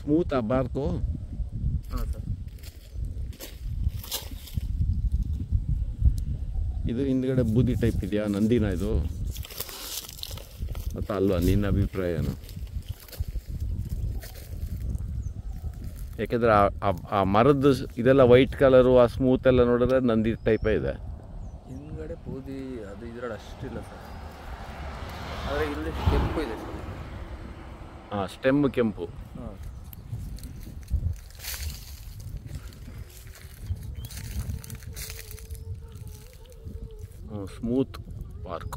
Smooth ಆ bark. ಹಾಂ sir. ಇದು ಹಿಂದ್ಗಡೆ ಬೂದಿ ಟೈಪ್ ಇದೆಯಾ, ನಂದಿನ ಇದು ಮತ್ತು ಅಲ್ವಾ? ನಿನ್ನ ಅಭಿಪ್ರಾಯ ಏನು? ಯಾಕೆಂದರೆ ಆ ಮರದ್ದು ಇದೆಲ್ಲ ವೈಟ್ ಕಲರು, ಆ ಸ್ಮೂತ್ ಎಲ್ಲ ನೋಡಿದ್ರೆ ನಂದಿ ಟೈಪೇ ಇದೆ. ಹಿಂದ್ಗಡೆ ಬೂದಿ ಅದು ಇದರಲ್ಲಿ ಅಷ್ಟಿಲ್ಲ ಸರ್, ಆದರೆ ಇಲ್ಲಿ ಕೆಂಪು ಇದೆ ಸರ್. ಹಾಂ, ಸ್ಟೆಮ್ ಕೆಂಪು. ಹಾಂ. Smooth park.